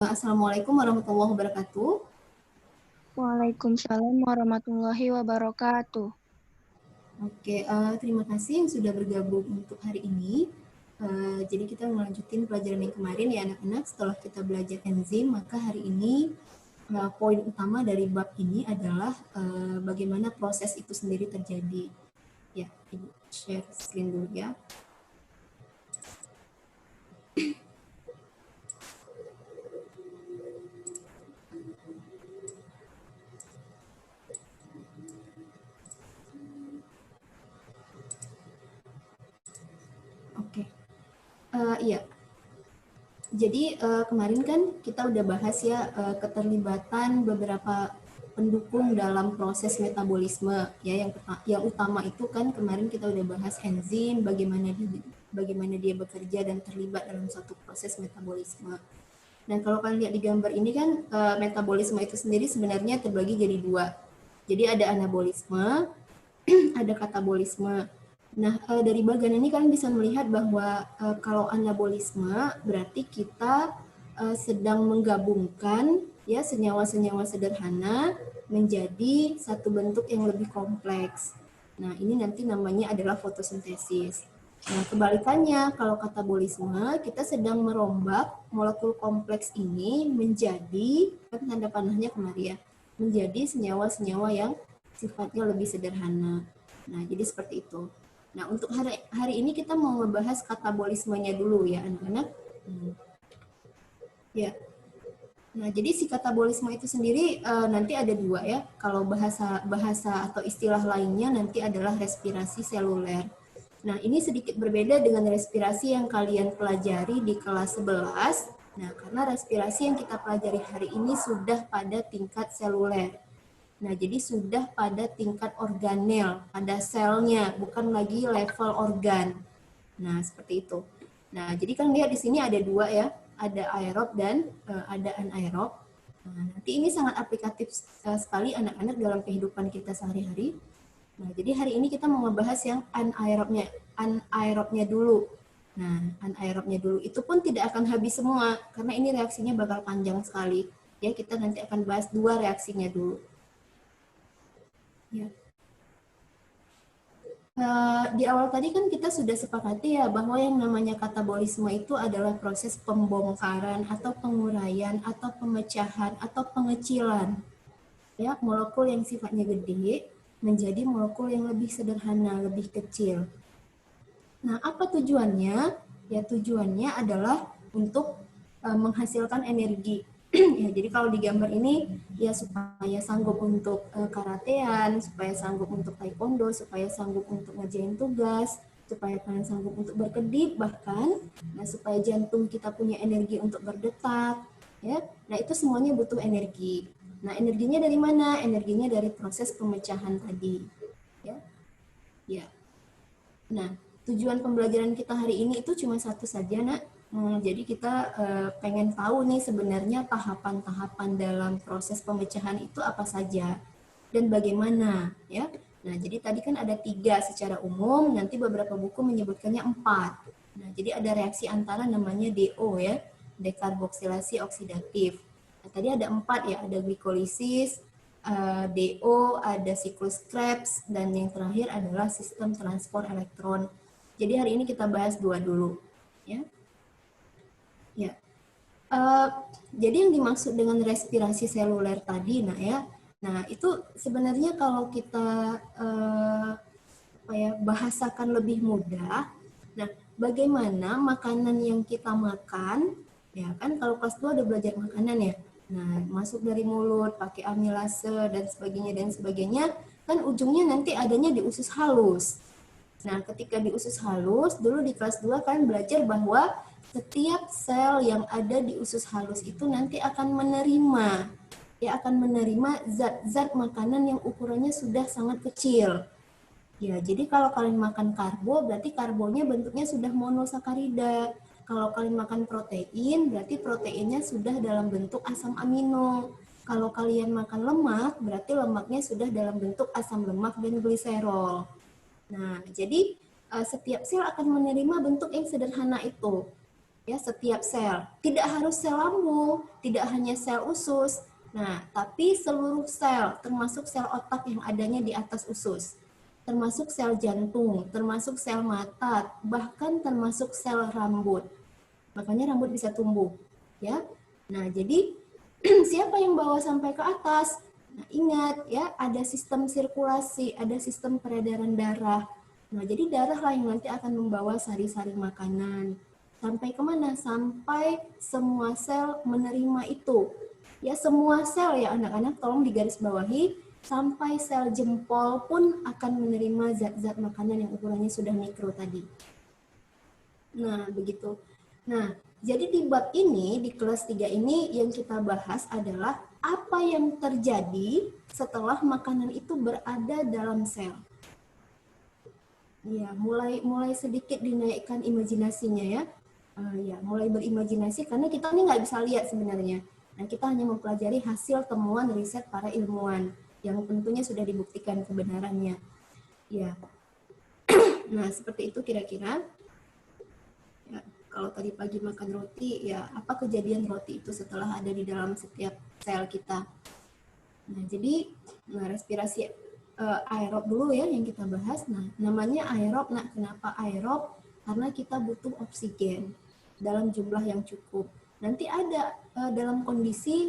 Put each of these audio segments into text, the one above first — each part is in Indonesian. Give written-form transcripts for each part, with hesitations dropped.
Assalamualaikum warahmatullahi wabarakatuh. Waalaikumsalam warahmatullahi wabarakatuh. Oke, terima kasih yang sudah bergabung untuk hari ini. Jadi kita melanjutin pelajaran yang kemarin ya anak-anak. Setelah kita belajar enzim, maka hari ini poin utama dari bab ini adalah bagaimana proses itu sendiri terjadi. Ya, Ibu share screen dulu ya. Oke, iya. Jadi kemarin kan kita udah bahas ya keterlibatan beberapa pendukung dalam proses metabolisme ya yang utama itu kan kemarin kita udah bahas enzim bagaimana dia bekerja dan terlibat dalam suatu proses metabolisme. Dan kalau kalian lihat di gambar ini kan metabolisme itu sendiri sebenarnya terbagi jadi dua. Jadi ada anabolisme, ada katabolisme. Nah, dari bagian ini kalian bisa melihat bahwa kalau anabolisme berarti kita sedang menggabungkan ya senyawa-senyawa sederhana menjadi satu bentuk yang lebih kompleks. Nah, ini nanti namanya adalah fotosintesis. Nah, kebalikannya, kalau katabolisme, kita sedang merombak molekul kompleks ini menjadi, kan tanda panahnya kemari ya, menjadi senyawa-senyawa yang sifatnya lebih sederhana. Nah, jadi seperti itu. Nah, untuk hari ini kita mau membahas katabolismenya dulu ya, anak-anak. Ya. Nah, jadi si katabolisme itu sendiri nanti ada dua ya. Kalau bahasa atau istilah lainnya nanti adalah respirasi seluler. Nah, ini sedikit berbeda dengan respirasi yang kalian pelajari di kelas 11. Nah, karena respirasi yang kita pelajari hari ini sudah pada tingkat seluler. Nah, jadi sudah pada tingkat organel, pada selnya, bukan lagi level organ. Nah, seperti itu. Nah, jadi kan lihat di sini ada dua ya, ada aerob dan ada anaerob. Nah, nanti ini sangat aplikatif sekali anak-anak dalam kehidupan kita sehari-hari. Nah, jadi hari ini kita mau ngebahas yang anaerobnya dulu. Nah, anaerobnya dulu itu pun tidak akan habis semua karena ini reaksinya bakal panjang sekali. Ya, kita nanti akan bahas dua reaksinya dulu. Ya. Di awal tadi kan kita sudah sepakati ya bahwa yang namanya katabolisme itu adalah proses pembongkaran atau penguraian atau pemecahan atau pengecilan ya molekul yang sifatnya gede menjadi molekul yang lebih sederhana, lebih kecil. Nah, apa tujuannya? Ya tujuannya adalah untuk menghasilkan energi. Ya, jadi kalau di gambar ini ya supaya sanggup untuk karatean, supaya sanggup untuk taekwondo, supaya sanggup untuk ngerjain tugas, supaya kalian sanggup untuk berkedip bahkan, nah supaya jantung kita punya energi untuk berdetak, ya. Nah, itu semuanya butuh energi. Nah, energinya dari mana? Energinya dari proses pemecahan tadi, ya. Ya. Nah, tujuan pembelajaran kita hari ini itu cuma satu saja, Nak. Jadi kita pengen tahu nih sebenarnya tahapan-tahapan dalam proses pemecahan itu apa saja dan bagaimana, ya. Nah, jadi tadi kan ada 3 secara umum, nanti beberapa buku menyebutkannya 4. Nah, jadi ada reaksi antara namanya DO ya, dekarboksilasi oksidatif. Nah, tadi ada 4 ya, ada glikolisis, DO, ada siklus Krebs, dan yang terakhir adalah sistem transport elektron. Jadi hari ini kita bahas 2 dulu, ya. Ya. Jadi yang dimaksud dengan respirasi seluler tadi, nah ya, nah itu sebenarnya kalau kita bahasakan lebih mudah, nah bagaimana makanan yang kita makan, ya kan kalau kelas 2 udah belajar makanan ya, nah masuk dari mulut, pakai amilase dan sebagainya, kan ujungnya nanti adanya di usus halus. Nah, ketika di usus halus, dulu di kelas 2 kan belajar bahwa setiap sel yang ada di usus halus itu nanti akan menerima zat-zat makanan yang ukurannya sudah sangat kecil. Ya, jadi kalau kalian makan karbo, berarti karbonya bentuknya sudah monosakarida. Kalau kalian makan protein, berarti proteinnya sudah dalam bentuk asam amino. Kalau kalian makan lemak, berarti lemaknya sudah dalam bentuk asam lemak dan gliserol. Nah, jadi setiap sel akan menerima bentuk yang sederhana itu. Ya, setiap sel. Tidak harus sel lambung, tidak hanya sel usus. Nah, tapi seluruh sel, termasuk sel otak yang adanya di atas usus, termasuk sel jantung, termasuk sel mata, bahkan termasuk sel rambut. Makanya rambut bisa tumbuh, ya. Nah, jadi siapa yang bawa sampai ke atas? Nah, ingat ya, ada sistem sirkulasi, ada sistem peredaran darah. Nah, jadi darah lah yang nanti akan membawa sari-sari makanan. Sampai kemana? Sampai semua sel menerima itu. Ya, semua sel ya anak-anak, tolong digarisbawahi, sampai sel jempol pun akan menerima zat-zat makanan yang ukurannya sudah mikro tadi. Nah, begitu. Nah, jadi di bab ini, di kelas 3 ini yang kita bahas adalah apa yang terjadi setelah makanan itu berada dalam sel. Ya, mulai sedikit dinaikkan imajinasinya ya. Ya, mulai berimajinasi karena kita ini nggak bisa lihat sebenarnya. Nah, kita hanya mempelajari hasil temuan riset para ilmuwan yang tentunya sudah dibuktikan kebenarannya. Ya. Nah, seperti itu kira-kira. Ya, kalau tadi pagi makan roti, ya apa kejadian roti itu setelah ada di dalam setiap sel kita. Nah, jadi respirasi aerob dulu ya yang kita bahas. Nah, namanya aerob. Nah, kenapa aerob? Karena kita butuh oksigen dalam jumlah yang cukup. Nanti ada dalam kondisi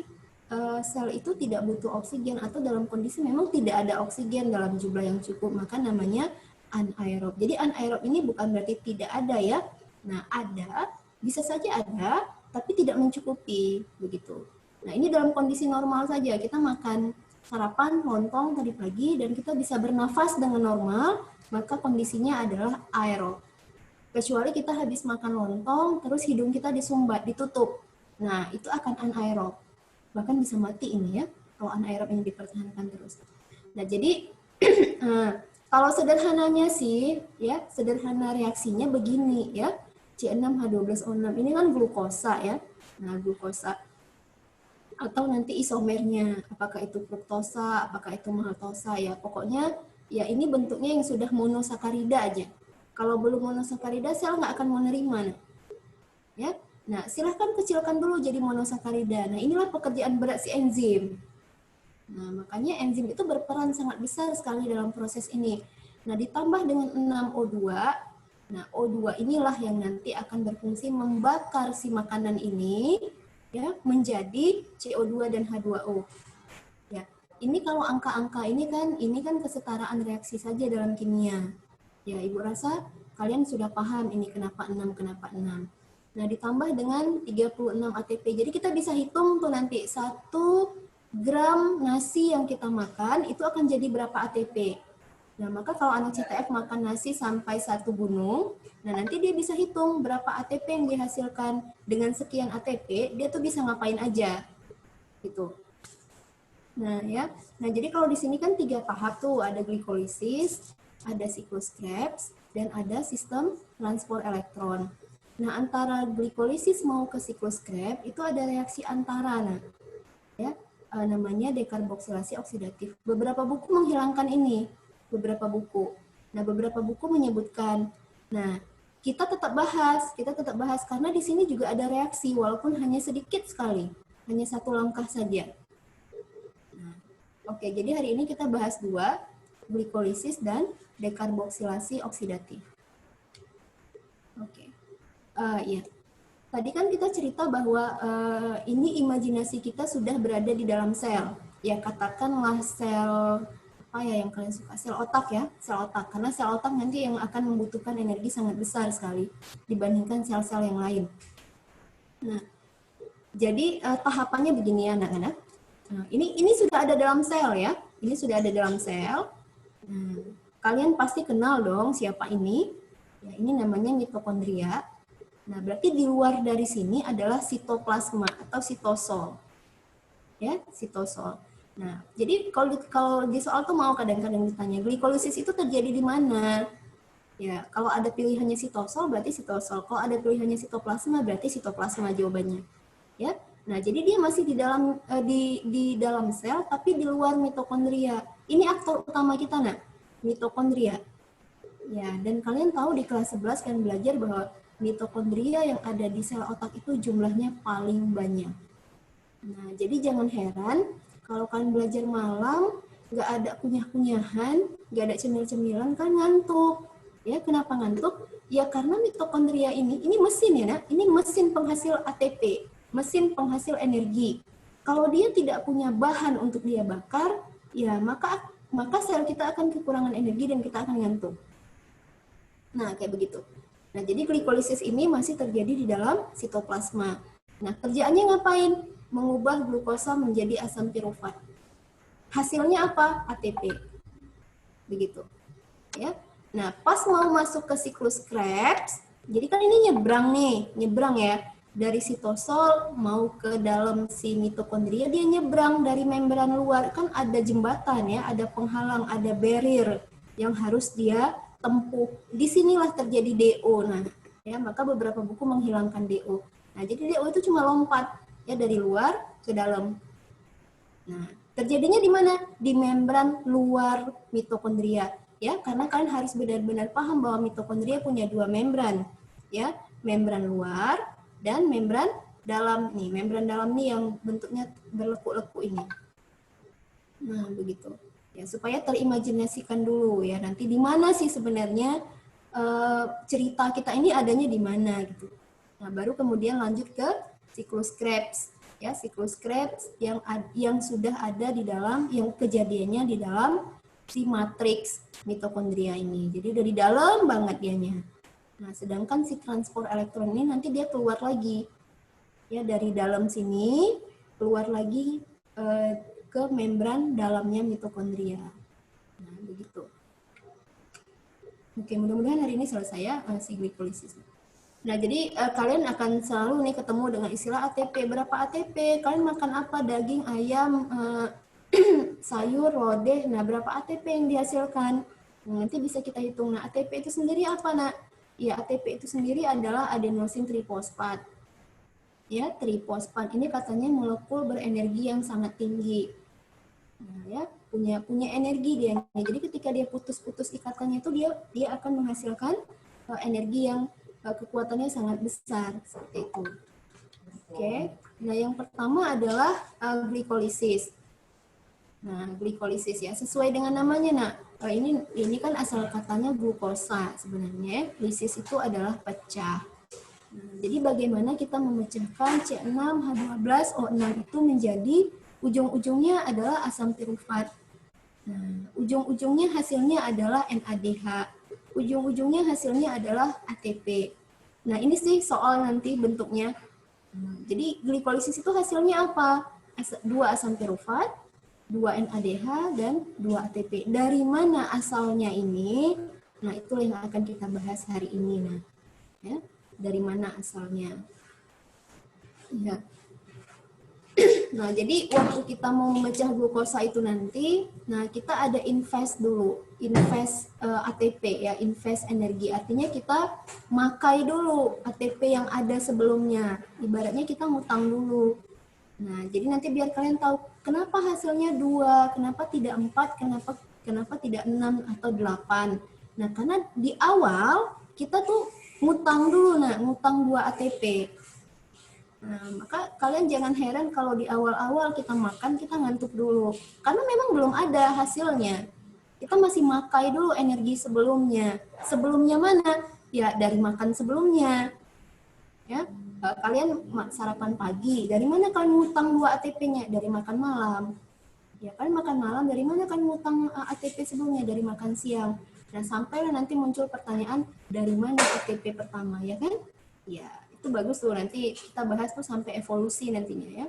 sel itu tidak butuh oksigen atau dalam kondisi memang tidak ada oksigen dalam jumlah yang cukup, maka namanya anaerob. Jadi anaerob ini bukan berarti tidak ada ya. Nah, ada, bisa saja ada, tapi tidak mencukupi begitu. Nah, ini dalam kondisi normal saja. Kita makan sarapan, lontong tadi pagi, dan kita bisa bernafas dengan normal, maka kondisinya adalah aerob. Kecuali kita habis makan lontong, terus hidung kita disumbat, ditutup. Nah, itu akan anaerob. Bahkan bisa mati ini ya, kalau anaerob ini dipertahankan terus. Nah, jadi kalau sederhananya sih, ya sederhana reaksinya begini ya. C6H12O6 ini kan glukosa ya. Nah, glukosa atau nanti isomernya, apakah itu fruktosa, apakah itu maltosa ya. Pokoknya ya ini bentuknya yang sudah monosakarida aja. Kalau belum monosakarida, sel nggak akan menerima. Ya, nah silahkan kecilkan dulu jadi monosakarida. Nah inilah pekerjaan berat si enzim. Nah makanya enzim itu berperan sangat besar sekali dalam proses ini. Nah ditambah dengan 6O2, nah O2 inilah yang nanti akan berfungsi membakar si makanan ini ya menjadi CO2 dan H2O. Ya, ini kalau angka-angka ini kan kesetaraan reaksi saja dalam kimia. Ya, Ibu rasa kalian sudah paham ini kenapa 6, kenapa 6. Nah, ditambah dengan 36 ATP. Jadi kita bisa hitung tuh nanti 1 gram nasi yang kita makan itu akan jadi berapa ATP. Nah, maka kalau anak CTF makan nasi sampai 1 gunung, nah nanti dia bisa hitung berapa ATP yang dihasilkan. Dengan sekian ATP, dia tuh bisa ngapain aja. Gitu. Nah, ya. Nah, jadi kalau di sini kan 3 tahap tuh, ada glikolisis, ada siklus Krebs, dan ada sistem transport elektron. Nah, antara glikolisis mau ke siklus Krebs itu ada reaksi antara, nah, ya, namanya dekarboksilasi oksidatif. Beberapa buku menghilangkan ini, beberapa buku. Nah, beberapa buku menyebutkan. Nah, kita tetap bahas karena di sini juga ada reaksi walaupun hanya sedikit sekali, hanya 1 langkah saja. Nah, oke, jadi hari ini kita bahas 2, glikolisis dan dekarboksilasi oksidatif. Oke, ya. Tadi kan kita cerita bahwa ini imajinasi kita sudah berada di dalam sel. Ya katakanlah sel apa ya yang kalian suka, sel otak ya, sel otak. Karena sel otak nanti yang akan membutuhkan energi sangat besar sekali dibandingkan sel-sel yang lain. Nah, jadi tahapannya begini ya anak-anak. Nah, ini sudah ada dalam sel ya. Ini sudah ada dalam sel. Kalian pasti kenal dong siapa ini. Ya, ini namanya mitokondria. Nah, berarti di luar dari sini adalah sitoplasma atau sitosol. Ya, sitosol. Nah, jadi kalau di soal tuh mau kadang-kadang ditanya, glikolisis itu terjadi di mana? Ya, kalau ada pilihannya sitosol berarti sitosol. Kalau ada pilihannya sitoplasma berarti sitoplasma jawabannya. Ya. Nah, jadi dia masih di dalam di dalam sel tapi di luar mitokondria. Ini aktor utama kita, nah, mitokondria. Ya, dan kalian tahu di kelas 11 kalian belajar bahwa mitokondria yang ada di sel otak itu jumlahnya paling banyak. Nah, jadi jangan heran kalau kalian belajar malam, nggak ada kunyah-kunyahan, nggak ada cemil-cemilan, kan ngantuk. Ya, kenapa ngantuk? Ya karena mitokondria ini mesin ya, nak. Ini mesin penghasil ATP, mesin penghasil energi. Kalau dia tidak punya bahan untuk dia bakar, ya maka sel kita akan kekurangan energi dan kita akan ngantuk. Nah, kayak begitu. Nah, jadi glikolisis ini masih terjadi di dalam sitoplasma. Nah, kerjaannya ngapain? Mengubah glukosa menjadi asam pirufat. Hasilnya apa? ATP. Begitu. Ya. Nah, pas mau masuk ke siklus Krebs, jadi kan ini nyebrang ya. Dari sitosol mau ke dalam si mitokondria, dia nyebrang dari membran luar. Kan ada jembatan ya, ada penghalang, ada barrier yang harus dia tempuh. Disinilah terjadi DO. Nah, ya, maka beberapa buku menghilangkan DO. Nah, jadi DO itu cuma lompat ya dari luar ke dalam. Nah, terjadinya di mana? Di membran luar mitokondria. Ya, karena kalian harus benar-benar paham bahwa mitokondria punya dua membran, ya, membran luar dan membran dalam nih. Membran dalam nih yang bentuknya berleku-leku ini. Nah, begitu. Ya, supaya terimajinasikan dulu ya, nanti di mana sih sebenarnya cerita kita ini adanya di mana gitu. Nah, baru kemudian lanjut ke siklus Krebs. Ya, siklus Krebs yang sudah ada di dalam, yang kejadiannya di dalam si matriks mitokondria ini. Jadi udah di dalam banget dianya. Nah, sedangkan si transport elektron ini nanti dia keluar lagi. Ya, dari dalam sini keluar lagi ke membran dalamnya mitokondria. Nah, begitu. Oke, mudah-mudahan hari ini selesai ya si glikolisis. Nah, jadi kalian akan selalu nih ketemu dengan istilah ATP. Berapa ATP? Kalian makan apa? Daging, ayam, sayur, lodeh. Nah, berapa ATP yang dihasilkan? Nah, nanti bisa kita hitung. Nah, ATP itu sendiri apa, nak? Ya, ATP itu sendiri adalah adenosin trifosfat. Ya, trifosfat ini katanya molekul berenergi yang sangat tinggi. Nah, ya, punya energi dia. Jadi ketika dia putus-putus ikatannya itu dia akan menghasilkan energi yang kekuatannya sangat besar seperti itu. Oke. Nah, yang pertama adalah glikolisis. Nah, glikolisis ya sesuai dengan namanya, nak. Ini kan asal katanya glukosa sebenarnya. Lisis itu adalah pecah. Nah, jadi bagaimana kita memecahkan C6H12O6 itu menjadi ujung-ujungnya adalah asam pirufat. Nah, ujung-ujungnya hasilnya adalah NADH. Ujung-ujungnya hasilnya adalah ATP. Nah, ini sih soal nanti bentuknya. Jadi glikolisis itu hasilnya apa? 2 asam pirufat, 2 NADH, dan 2 ATP. Dari mana asalnya ini? Nah, itulah yang akan kita bahas hari ini. Nah, ya, dari mana asalnya? Ya. Nah, jadi waktu kita mau memecah glukosa itu nanti, nah kita ada invest dulu, invest ATP ya, invest energi. Artinya kita makai dulu ATP yang ada sebelumnya. Ibaratnya kita ngutang dulu. Nah, jadi nanti biar kalian tahu kenapa hasilnya 2, kenapa tidak 4, kenapa tidak 6 atau 8. Nah, karena di awal kita tuh ngutang dulu, nah, ngutang 2 ATP. Nah, maka kalian jangan heran kalau di awal-awal kita makan, kita ngantuk dulu. Karena memang belum ada hasilnya. Kita masih makai dulu energi sebelumnya. Sebelumnya mana? Ya, dari makan sebelumnya. Ya, kalian sarapan pagi. Dari mana kalian ngutang 2 ATP-nya? Dari makan malam. Ya, kalian makan malam, dari mana kalian ngutang ATP sebelumnya? Dari makan siang. Nah, sampailah nanti muncul pertanyaan, dari mana ATP pertama, ya kan? Ya, itu bagus tuh, nanti kita bahas tuh sampai evolusi nantinya ya.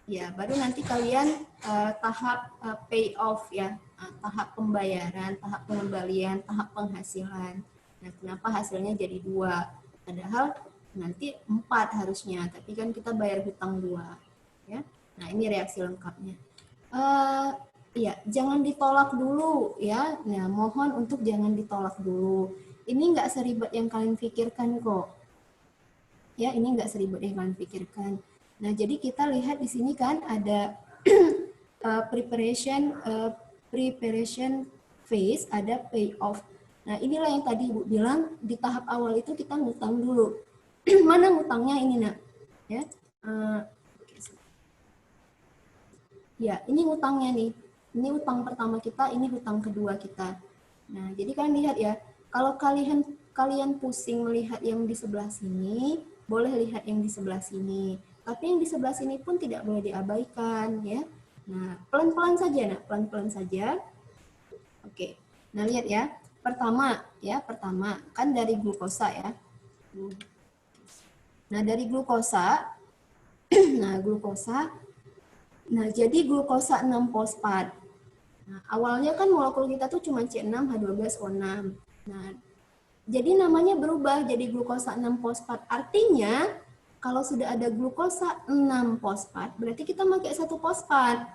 Ya, baru nanti kalian tahap pay off ya, tahap pembayaran, tahap pengembalian, tahap penghasilan. Nah, kenapa hasilnya jadi 2? Padahal nanti 4 harusnya, tapi kan kita bayar hutang 2 ya. Nah, ini reaksi lengkapnya. Ya, jangan ditolak dulu ya. Nah, mohon untuk jangan ditolak dulu. Ini nggak seribet yang kalian pikirkan kok. Ya, ini nggak seribet yang kalian pikirkan. Nah, jadi kita lihat di sini kan ada preparation phase, ada payoff. Nah, inilah yang tadi Ibu bilang, di tahap awal itu kita ngutang dulu. Mana ngutangnya ini nak? Ya, ya ini ngutangnya nih. Ini utang pertama kita, ini utang kedua kita. Nah, jadi kalian lihat ya, kalau kalian pusing melihat yang di sebelah sini, boleh lihat yang di sebelah sini. Tapi yang di sebelah sini pun tidak boleh diabaikan ya. Nah, pelan-pelan saja nak, pelan-pelan saja. Oke. Nah, lihat ya. Pertama kan dari glukosa ya. Nah, dari glukosa, nah jadi glukosa 6 fosfat. Nah, awalnya kan molekul kita tuh cuma C6H12O6. Nah, jadi namanya berubah jadi glukosa 6 fosfat. Artinya kalau sudah ada glukosa 6 fosfat, berarti kita pakai satu fosfat.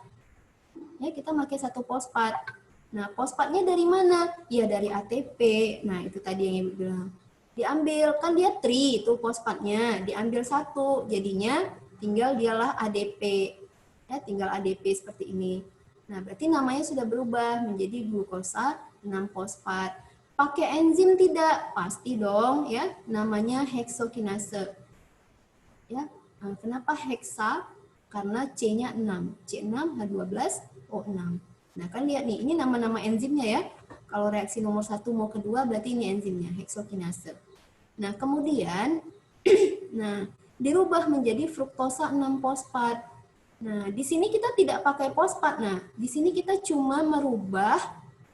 Ya, kita pakai satu fosfat. Nah, fosfatnya dari mana? Ya dari ATP. Nah, itu tadi yang Ibu bilang. Diambil, kan dia tri itu fosfatnya. Diambil satu, jadinya tinggal dialah ADP. Ya, tinggal ADP seperti ini. Nah, berarti namanya sudah berubah menjadi glukosa 6 fosfat. Pakai enzim tidak? Pasti dong, ya. Namanya heksokinase. Ya, kenapa heksa? Karena C-nya 6. C6H12O6. Nah, kan lihat nih, ini nama-nama enzimnya ya. Kalau reaksi nomor 1 mau kedua, berarti ini enzimnya, heksokinase. Nah, kemudian, nah, dirubah menjadi fruktosa 6 fosfat. Nah, di sini kita tidak pakai fosfat. Nah, di sini kita cuma merubah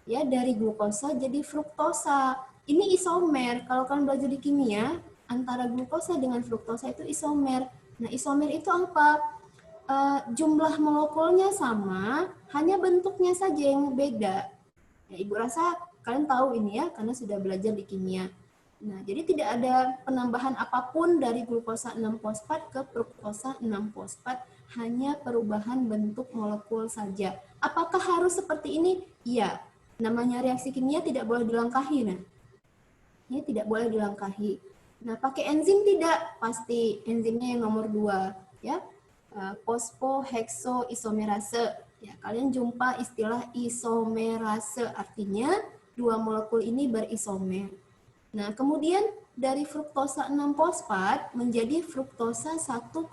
ya dari glukosa jadi fruktosa. Ini isomer. Kalau kalian belajar di kimia, antara glukosa dengan fruktosa itu isomer. Nah, isomer itu apa? Jumlah molekulnya sama, hanya bentuknya saja yang beda. Ya, Ibu rasa kalian tahu ini ya, karena sudah belajar di kimia. Nah, jadi tidak ada penambahan apapun dari glukosa 6 fosfat ke fruktosa 6 fosfat, hanya perubahan bentuk molekul saja. Apakah harus seperti ini? Iya. Namanya reaksi kimia tidak boleh dilangkahi. Nah, ini tidak boleh dilangkahi. Nah, pakai enzim tidak? Pasti enzimnya yang nomor 2, ya. Fosfoheksoisomerase. Ya, kalian jumpa istilah isomerase, artinya dua molekul ini berisomer. Nah, kemudian dari fruktosa 6 fosfat menjadi fruktosa 1,6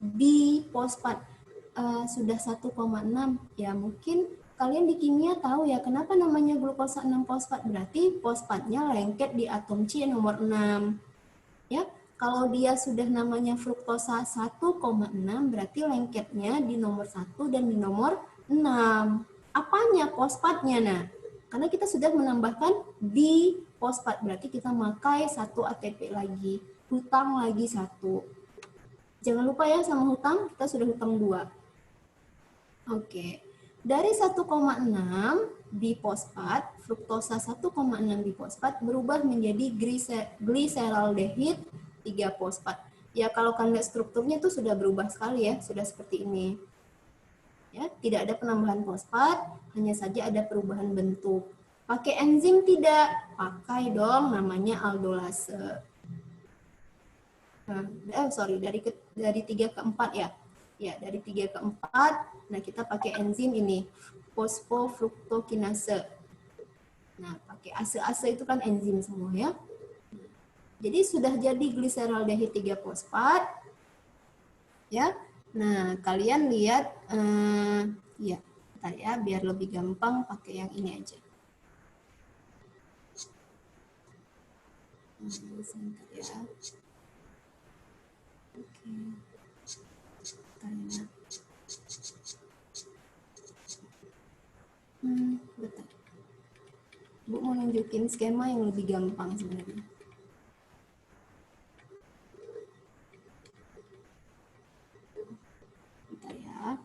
bifosfat. Sudah 1,6 ya, mungkin kalian di kimia tahu ya kenapa namanya glukosa 6 fosfat, berarti fosfatnya lengket di atom C nomor 6. Ya, kalau dia sudah namanya fruktosa 1,6 berarti lengketnya di nomor 1 dan di nomor 6. Apanya fosfatnya? Nah, karena kita sudah menambahkan bifosfat, berarti kita pakai 1 ATP lagi. Hutang lagi 1. Jangan lupa ya sama hutang, kita sudah hutang 2. Oke. Dari 1,6 bifosfat, fruktosa 1,6 bifosfat berubah menjadi gliseraldehid 3 fosfat. Ya, kalau kalian lihat strukturnya itu sudah berubah sekali ya, sudah seperti ini. Ya, tidak ada penambahan fosfat, hanya saja ada perubahan bentuk. Pakai enzim tidak? Pakai dong, namanya aldolase. Dari 3 ke 4 ya. Ya, dari 3 ke 4, nah kita pakai enzim ini, fosfofruktokinase. Nah, pakai ase-ase itu kan enzim semua ya. Jadi sudah jadi gliseraldehid 3 fosfat. Ya. Nah, kalian lihat ya, bentar ya biar lebih gampang pakai yang ini aja. Sebentar ya. Oke. Bentar. Bentar. Bu mau nunjukin skema yang lebih gampang sebenarnya. Bentar ya.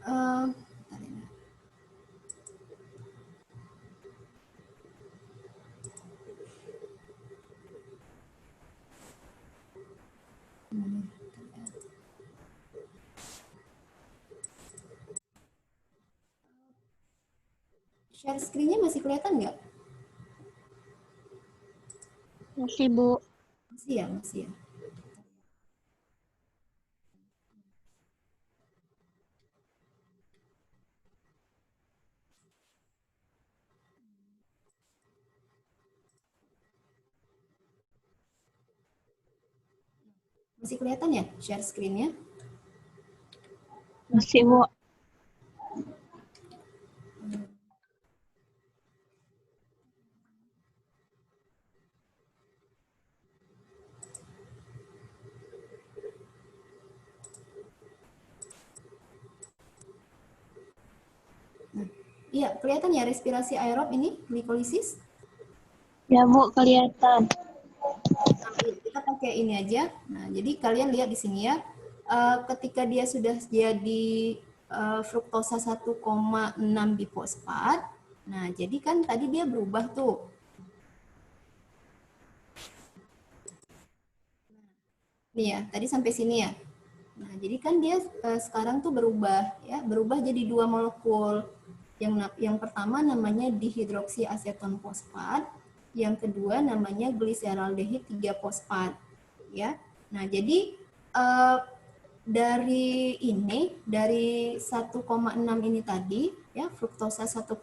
bentar ya, Nak. Share screen-nya masih kelihatan nggak? Masih, Bu. Masih ya, masih ya. Masih kelihatan ya share screen-nya? Masih, Bu. Iya, kelihatan ya respirasi aerob ini, glikolisis? Ya, Bu, kelihatan. Nah, kita pakai ini aja. Nah, jadi kalian lihat di sini ya, ketika dia sudah jadi fruktosa 1,6 bifosfat, nah jadi kan tadi dia berubah tuh. Nih ya, tadi sampai sini ya. Nah, jadi kan dia sekarang tuh berubah ya, berubah jadi dua molekul. Yang pertama namanya dihidroksiaseton fosfat, yang kedua namanya gliseraldehid 3 fosfat ya. Nah, jadi dari 1,6 ini tadi ya, fruktosa 1,6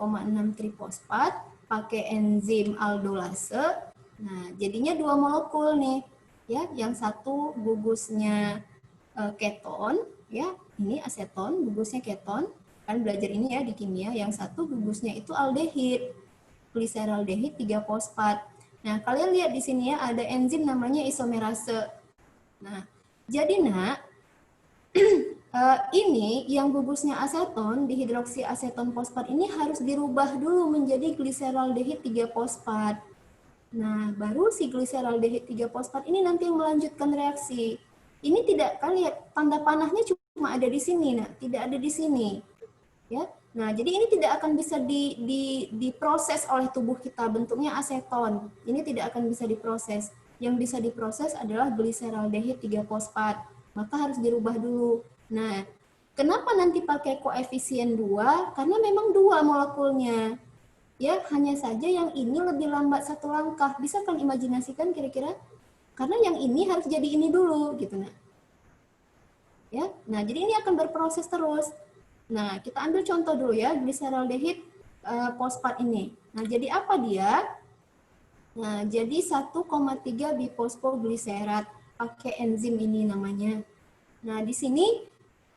trifosfat pakai enzim aldolase. Nah, jadinya dua molekul nih ya, yang satu gugusnya keton ya, ini aseton, gugusnya keton. Kan belajar ini ya di kimia, yang satu gugusnya itu aldehid, gliseraldehid 3 fosfat. Nah, kalian lihat di sini ya ada enzim namanya isomerase. Nah, jadi Nak, ini yang gugusnya aseton, dihidroksiaseton fosfat ini harus dirubah dulu menjadi gliseraldehid 3 fosfat. Nah, baru si gliseraldehid 3 fosfat ini nanti yang melanjutkan reaksi. Ini tidak, kalian lihat tanda panahnya cuma ada di sini, nah, tidak ada di sini. Ya. Nah, jadi ini tidak akan bisa diproses oleh tubuh kita, bentuknya aseton. Ini tidak akan bisa diproses. Yang bisa diproses adalah gliseraldehid 3 fosfat. Maka harus dirubah dulu. Nah, kenapa nanti pakai koefisien 2? Karena memang 2 molekulnya. Ya, hanya saja yang ini lebih lambat satu langkah. Bisa kan imajinasikan kira-kira? Karena yang ini harus jadi ini dulu, gitu. Nah, ya, nah jadi ini akan berproses terus. Nah, kita ambil contoh dulu ya, gliseraldehid fosfat ini. Nah, jadi apa dia? Nah, jadi 1,3 bifosfogliserat pakai enzim ini namanya. Nah, di sini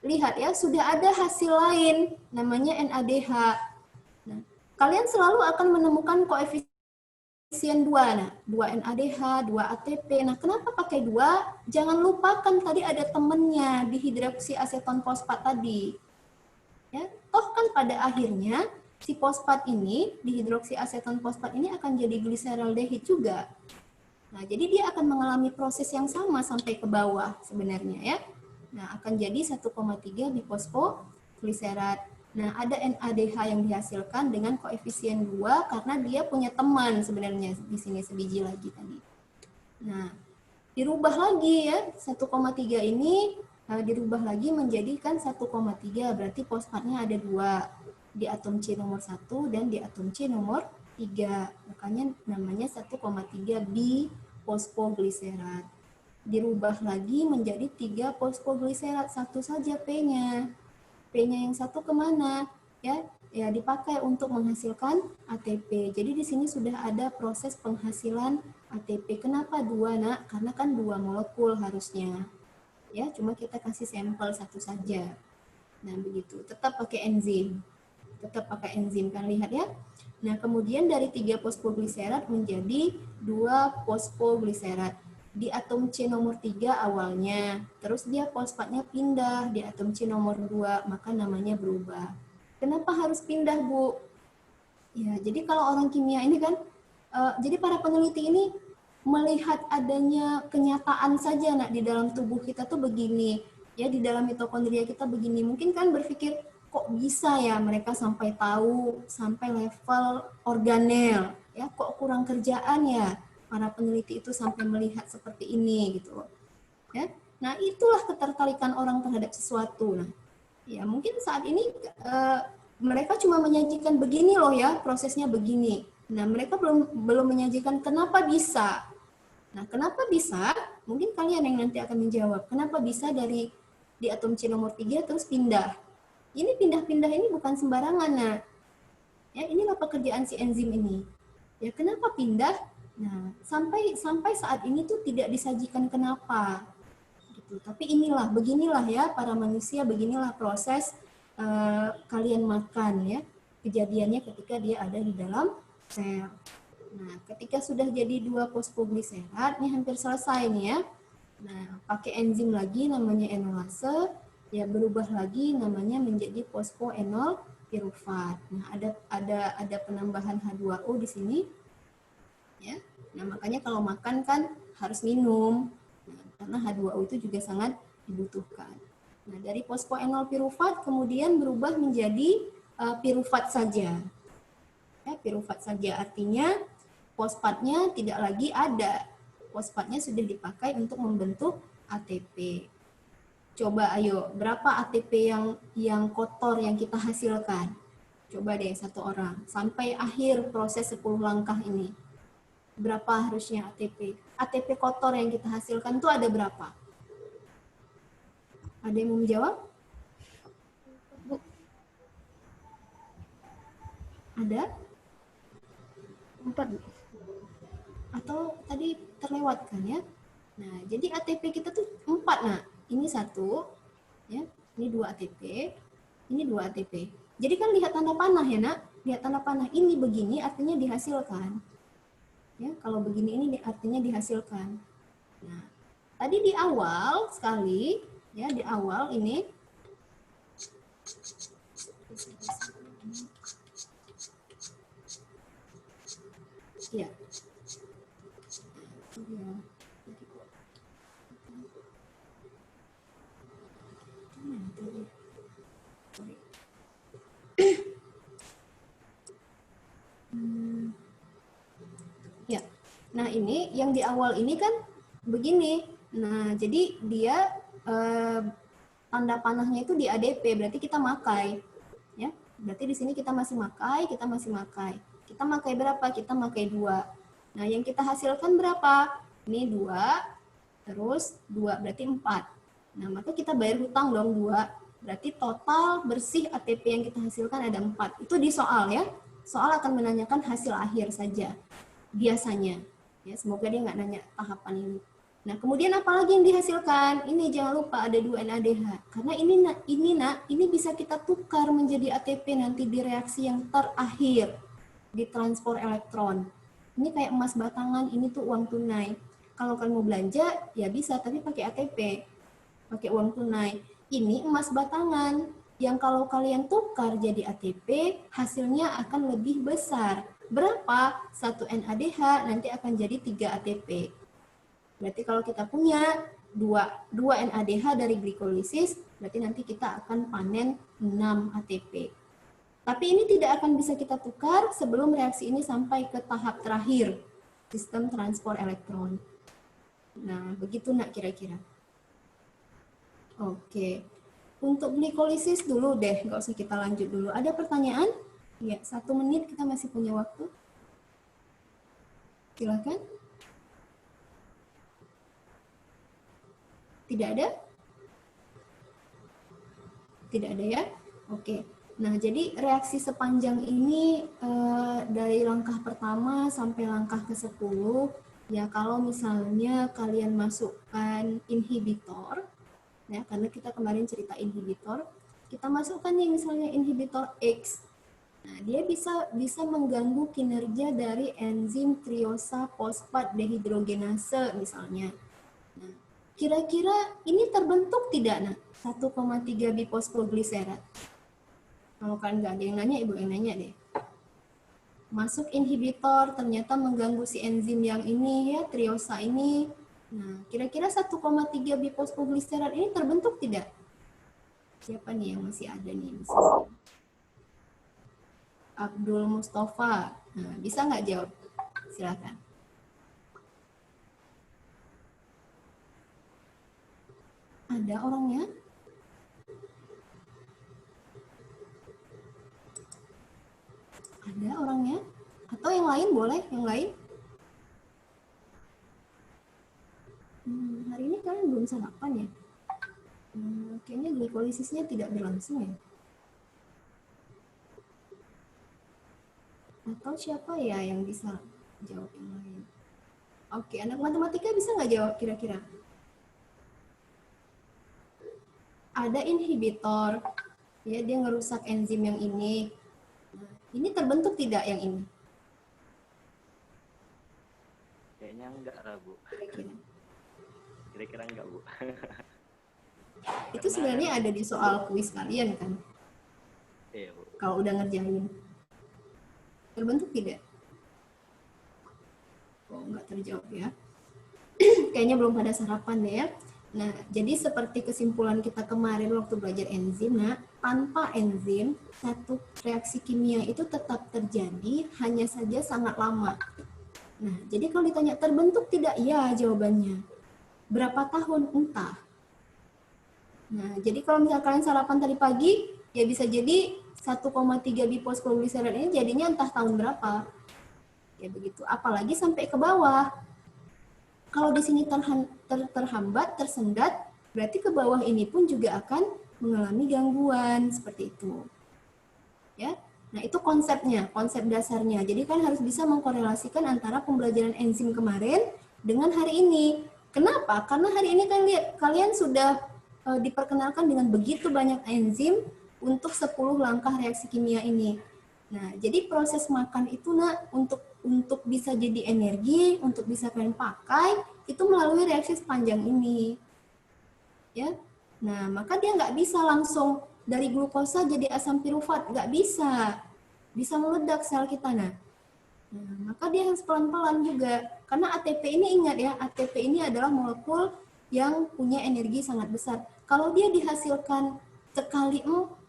lihat ya, sudah ada hasil lain namanya NADH. Nah, kalian selalu akan menemukan koefisien 2. Nah, 2 NADH, 2 ATP. Nah, kenapa pakai 2? Jangan lupakan tadi ada temennya dihidroksiaseton fosfat tadi. Ya, toh kan pada akhirnya si fosfat ini, dihidroksiaseton fosfat ini akan jadi gliseraldehid juga. Nah, jadi dia akan mengalami proses yang sama sampai ke bawah sebenarnya ya. Nah, akan jadi 1,3 bifosfogliserat. Nah, ada NADH yang dihasilkan dengan koefisien 2 karena dia punya teman sebenarnya di sini sebiji lagi tadi. Nah, dirubah lagi ya, 1,3 ini dirubah lagi menjadikan 1,3, berarti fosfatnya ada 2 di atom C nomor 1 dan di atom C nomor 3. Makanya namanya 1,3 bifosfogliserat. Dirubah lagi menjadi 3 fosfogliserat, satu saja P-nya. P-nya yang satu kemana? Ya dipakai untuk menghasilkan ATP. Jadi di sini sudah ada proses penghasilan ATP. Kenapa 2, Nak? Karena kan 2 molekul harusnya. Ya, cuma kita kasih sampel satu saja. Nah, begitu. Tetap pakai enzim. Tetap pakai enzim, kan lihat ya. Nah, kemudian dari 3 fosfogliserat menjadi 2 fosfogliserat. Di atom C nomor 3 awalnya, terus dia fosfatnya pindah di atom C nomor 2, maka namanya berubah. Kenapa harus pindah, Bu? Ya, jadi kalau orang kimia ini kan, jadi para peneliti ini melihat adanya kenyataan saja, Nak, di dalam tubuh kita tuh begini, ya di dalam mitokondria kita begini. Mungkin kan berpikir, kok bisa ya mereka sampai tahu sampai level organel, ya kok kurang kerjaan ya para peneliti itu sampai melihat seperti ini gitu loh. Ya. Nah, itulah ketertarikan orang terhadap sesuatu. Nah, ya mungkin saat ini mereka cuma menyajikan begini loh ya, prosesnya begini. Nah, mereka belum menyajikan kenapa bisa. Nah, kenapa bisa? Mungkin kalian yang nanti akan menjawab. Kenapa bisa dari di atom C nomor 3 terus pindah? Ini pindah-pindah ini bukan sembarangan. Nah, ya inilah pekerjaan si enzim ini. Ya, kenapa pindah? Nah, sampai saat ini tuh tidak disajikan kenapa. Gitu. Tapi beginilah ya para manusia, beginilah proses kalian makan ya. Kejadiannya ketika dia ada di dalam sel. Nah, ketika sudah jadi 2 fosfogliserat, ini hampir selesai nih ya. Nah, pakai enzim lagi namanya enolase, ya berubah lagi namanya menjadi fosfoenol pirufat. Nah, ada penambahan H2O di sini. Ya. Nah, makanya kalau makan kan harus minum. Nah, karena H2O itu juga sangat dibutuhkan. Nah, dari fosfoenol pirufat kemudian berubah menjadi pirufat saja. Ya, pirufat saja artinya fosfatnya tidak lagi ada. Fosfatnya sudah dipakai untuk membentuk ATP. Coba ayo, berapa ATP yang kotor yang kita hasilkan? Coba deh satu orang. Sampai akhir proses 10 langkah ini. Berapa harusnya ATP? ATP kotor yang kita hasilkan itu ada berapa? Ada yang mau menjawab? Ada? 4, Bu. Atau tadi terlewatkan ya? Nah, jadi ATP kita tuh 4. Nah, ini 1, ya, ini 2 ATP, ini 2 ATP. Jadi kan lihat tanda panah ya nak, lihat tanda panah ini begini artinya dihasilkan. Ya, kalau begini ini artinya dihasilkan. Nah, tadi di awal sekali, ya di awal ini, ya. Ya, nah ini yang di awal ini kan begini. Nah, jadi dia tanda panahnya itu di ADP, berarti kita makai. Ya, berarti di sini kita masih makai, kita makai berapa? Kita makai 2. Nah, yang kita hasilkan berapa? Ini 2, terus 2 berarti 4. Nah, maka kita bayar hutang dong 2. Berarti total bersih ATP yang kita hasilkan ada 4. Itu di soal ya. Soal akan menanyakan hasil akhir saja. Biasanya. Ya, semoga dia nggak nanya tahapan ini. Nah, kemudian apa lagi yang dihasilkan? Ini jangan lupa ada 2 NADH. Karena ini bisa kita tukar menjadi ATP nanti di reaksi yang terakhir di transport elektron. Ini kayak emas batangan, ini tuh uang tunai. Kalau kalian mau belanja, ya bisa, tapi pakai ATP. Pakai uang tunai. Ini emas batangan, yang kalau kalian tukar jadi ATP, hasilnya akan lebih besar. Berapa? 1 NADH nanti akan jadi 3 ATP. Berarti kalau kita punya 2 NADH dari glikolisis, berarti nanti kita akan panen 6 ATP. Tapi ini tidak akan bisa kita tukar sebelum reaksi ini sampai ke tahap terakhir, sistem transport elektron. Nah, begitu nak kira-kira. Oke. Untuk glikolisis dulu deh, nggak usah kita lanjut dulu. Ada pertanyaan? Ya, 1 menit kita masih punya waktu. Silakan. Tidak ada? Tidak ada ya? Oke. Nah, jadi reaksi sepanjang ini dari langkah pertama sampai langkah ke-10, ya kalau misalnya kalian masukkan inhibitor, ya karena kita kemarin cerita inhibitor, kita masukkan nih misalnya inhibitor X. Nah, dia bisa mengganggu kinerja dari enzim triosa fosfat dehidrogenase misalnya. Nah, kira-kira ini terbentuk tidak nak 1,3 bifosfogliserat? Kalau kalian nggak ada yang nanya, ibu yang nanya deh. Masuk inhibitor ternyata mengganggu si enzim yang ini ya, triosa ini. Nah, kira-kira 1,3 bifosfogliserat ini terbentuk tidak? Siapa nih yang masih ada nih di sini? Abdul Mustafa. Nah, bisa nggak jawab? Silakan. Ada orangnya? Ada orangnya? Atau yang lain boleh? Yang lain? Hari ini kalian belum sarapan ya? Kayaknya glikosisnya tidak berlangsung ya? Atau siapa ya yang bisa jawab yang lain? Oke, anak matematika bisa nggak jawab kira-kira? Ada inhibitor, ya dia ngerusak enzim yang ini. Nah, ini terbentuk tidak yang ini? Kayaknya enggak lah, Bu. Kira-kira. Kira-kira enggak, Bu. Itu sebenarnya ada di soal kuis kalian kan? Iya, Bu. Kalau udah ngerjain. Terbentuk tidak? Oh, nggak terjawab ya. Kayaknya belum pada sarapan deh ya. Nah, jadi seperti kesimpulan kita kemarin waktu belajar enzim, nah, tanpa enzim, satu reaksi kimia itu tetap terjadi, hanya saja sangat lama. Nah, jadi kalau ditanya terbentuk tidak? Ya, jawabannya. Berapa tahun? Entah. Nah, jadi kalau misalnya kalian sarapan tadi pagi, ya bisa jadi 1,3 bifosfoglycerol ini jadinya entah tahun berapa. Ya begitu. Apalagi sampai ke bawah. Kalau di sini terhambat, tersendat, berarti ke bawah ini pun juga akan mengalami gangguan seperti itu. Ya. Nah, itu konsepnya, konsep dasarnya. Jadi kan harus bisa mengkorelasikan antara pembelajaran enzim kemarin dengan hari ini. Kenapa? Karena hari ini kan kalian sudah diperkenalkan dengan begitu banyak enzim untuk 10 langkah reaksi kimia ini. Nah, jadi proses makan itu untuk bisa jadi energi, untuk bisa kalian pakai, itu melalui reaksi sepanjang ini. Ya. Nah, maka dia nggak bisa langsung dari glukosa jadi asam pirufat, nggak bisa. Bisa meledak sel kita. Nah, maka dia harus pelan-pelan juga. Karena ATP ini ingat ya, ATP ini adalah molekul yang punya energi sangat besar. Kalau dia dihasilkan sekali 4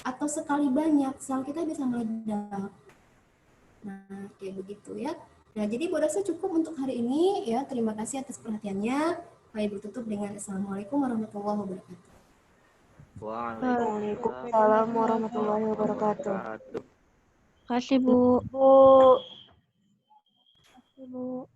atau sekali banyak, sel kita bisa meledak. Nah, kayak begitu ya. Nah, jadi Bu Rosa cukup untuk hari ini ya. Terima kasih atas perhatiannya. Baik, tutup dengan Assalamualaikum warahmatullahi wabarakatuh. Waalaikumsalam warahmatullahi wabarakatuh. wabarakatuh. Kasih Bu. Bu. Kasih Bu.